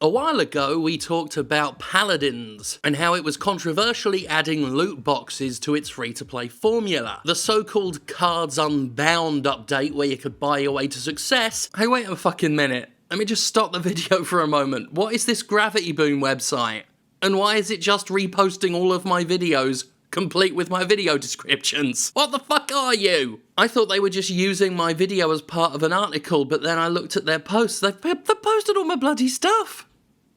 A while ago, we talked about Paladins, and how it was controversially adding loot boxes to its free-to-play formula. The so-called Cards Unbound update where you could buy your way to success. Hey, wait a fucking minute. Let me just stop the video for a moment. What is this Gravity Boom website? And why is it just reposting all of my videos, complete with my video descriptions? What the fuck are you? I thought they were just using my video as part of an article, but then I looked at their posts. They've posted all my bloody stuff.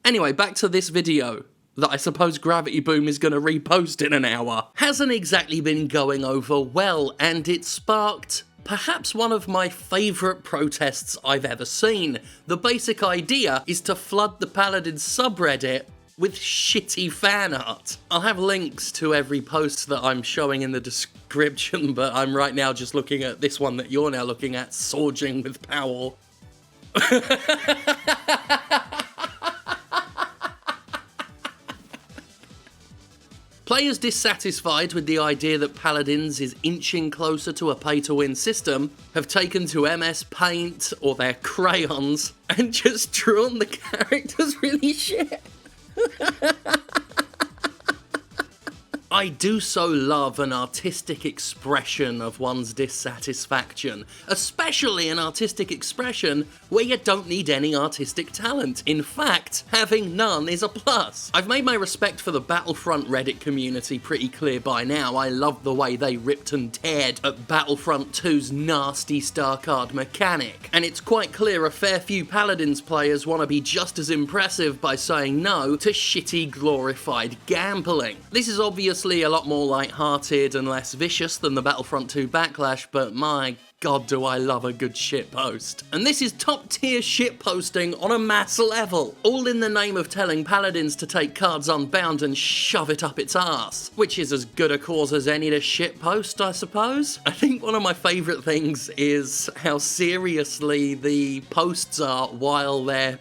Anyway, back to this video that I suppose Gravity Boom is going to repost in an hour. Hasn't exactly been going over well, and it sparked perhaps one of my favourite protests I've ever seen. The basic idea is to flood the Paladins subreddit with shitty fan art. I'll have links to every post that I'm showing in the description, but I'm right now just looking at this one that you're now looking at, Surging with Power. Players dissatisfied with the idea that Paladins is inching closer to a pay-to-win system have taken to MS Paint or their crayons and just drawn the characters really shit. I do so love an artistic expression of one's dissatisfaction, especially an artistic expression where you don't need any artistic talent. In fact, having none is a plus. I've made my respect for the Battlefront Reddit community pretty clear by now. I love the way they ripped and teared at Battlefront 2's nasty star card mechanic, and it's quite clear a fair few Paladins players want to be just as impressive by saying no to shitty glorified gambling. This is obviously a lot more light-hearted and less vicious than the Battlefront 2 backlash, but my god do I love a good shitpost. And this is top-tier shitposting on a mass level, all in the name of telling Paladins to take Cards Unbound and shove it up its arse, which is as good a cause as any to shitpost, I suppose. I think one of my favourite things is how seriously the posts are while they're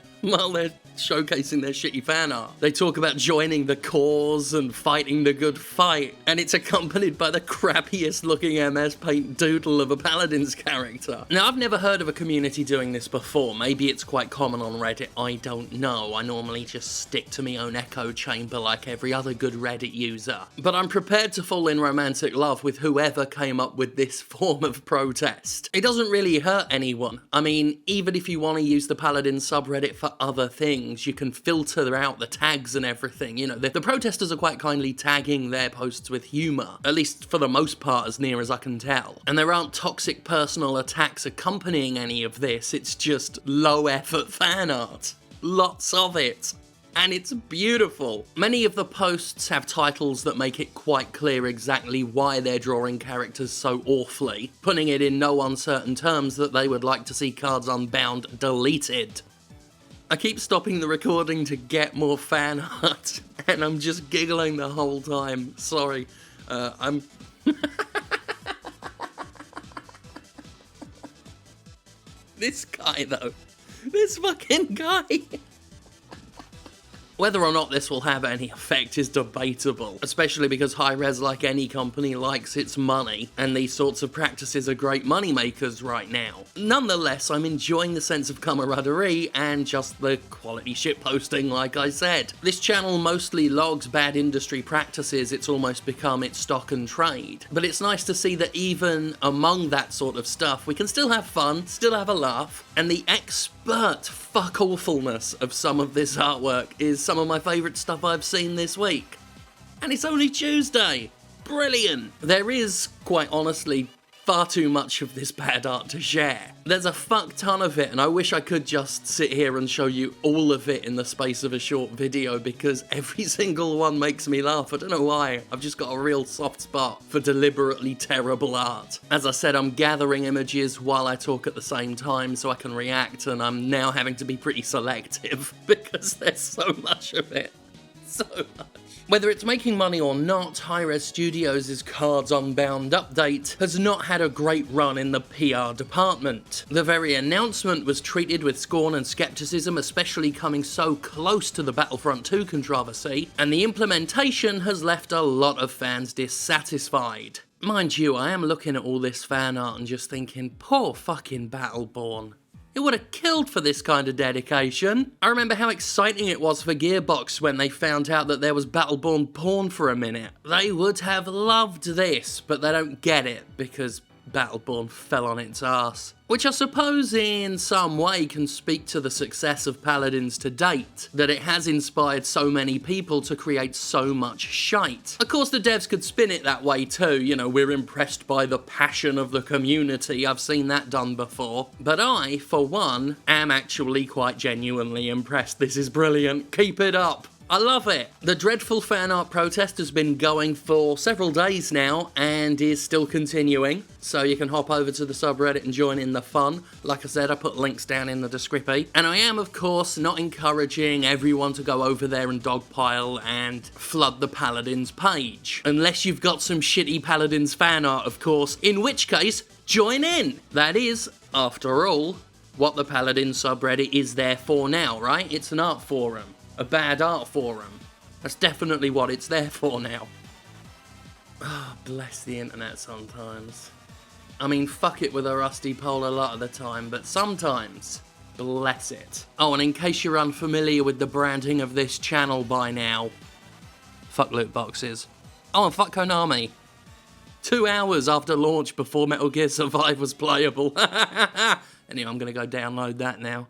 showcasing their shitty fan art. They talk about joining the cause and fighting the good fight, and it's accompanied by the crappiest looking MS Paint doodle of a Paladins character. Now, I've never heard of a community doing this before. Maybe it's quite common on Reddit, I don't know. I normally just stick to my own echo chamber like every other good Reddit user. But I'm prepared to fall in romantic love with whoever came up with this form of protest. It doesn't really hurt anyone. I mean, even if you want to use the Paladins subreddit for other things, you can filter out the tags and everything. You know, the protesters are quite kindly tagging their posts with humour, at least for the most part, as near as I can tell. And there aren't toxic personal attacks accompanying any of this, it's just low-effort fan art. Lots of it. And it's beautiful. Many of the posts have titles that make it quite clear exactly why they're drawing characters so awfully, putting it in no uncertain terms that they would like to see Cards Unbound deleted. I keep stopping the recording to get more fan art, and I'm just giggling the whole time. Sorry. This guy, though. This fucking guy. Whether or not this will have any effect is debatable, especially because Hi-Rez, like any company, likes its money, and these sorts of practices are great money makers right now. Nonetheless, I'm enjoying the sense of camaraderie and just the quality shitposting, like I said. This channel mostly logs bad industry practices, it's almost become its stock and trade. But it's nice to see that even among that sort of stuff, we can still have fun, still have a laugh, and the expert fuck-awfulness of some of this artwork is some of my favourite stuff I've seen this week. And it's only Tuesday! Brilliant! There is, quite honestly, far too much of this bad art to share. There's a fuck ton of it, and I wish I could just sit here and show you all of it in the space of a short video, because every single one makes me laugh. I don't know why, I've just got a real soft spot for deliberately terrible art. As I said, I'm gathering images while I talk at the same time so I can react, and I'm now having to be pretty selective because there's so much of it. So much. Whether it's making money or not, Hi-Rez Studios' Cards Unbound update has not had a great run in the PR department. The very announcement was treated with scorn and skepticism, especially coming so close to the Battlefront 2 controversy, and the implementation has left a lot of fans dissatisfied. Mind you, I am looking at all this fan art and just thinking, poor fucking Battleborn. It would have killed for this kind of dedication. I remember how exciting it was for Gearbox when they found out that there was Battleborn porn for a minute. They would have loved this, but they don't get it because Battleborn fell on its ass. Which I suppose in some way can speak to the success of Paladins to date, that it has inspired so many people to create so much shite. Of course the devs could spin it that way too, you know, we're impressed by the passion of the community, I've seen that done before. But I, for one, am actually quite genuinely impressed. This is brilliant, keep it up. I love it. The dreadful fan art protest has been going for several days now and is still continuing, so you can hop over to the subreddit and join in the fun. Like I said, I put links down in the description. And I am, of course, not encouraging everyone to go over there and dogpile and flood the Paladins page. Unless you've got some shitty Paladins fan art, of course, in which case, join in. That is, after all, what the Paladins subreddit is there for now, right? It's an art forum. A bad art forum. That's definitely what it's there for now. Oh, bless the internet sometimes. I mean, fuck it with a rusty pole a lot of the time, but sometimes, bless it. Oh, and in case you're unfamiliar with the branding of this channel by now, fuck loot boxes. Oh, and fuck Konami. 2 hours after launch before Metal Gear Survive was playable. Anyway, I'm gonna go download that now.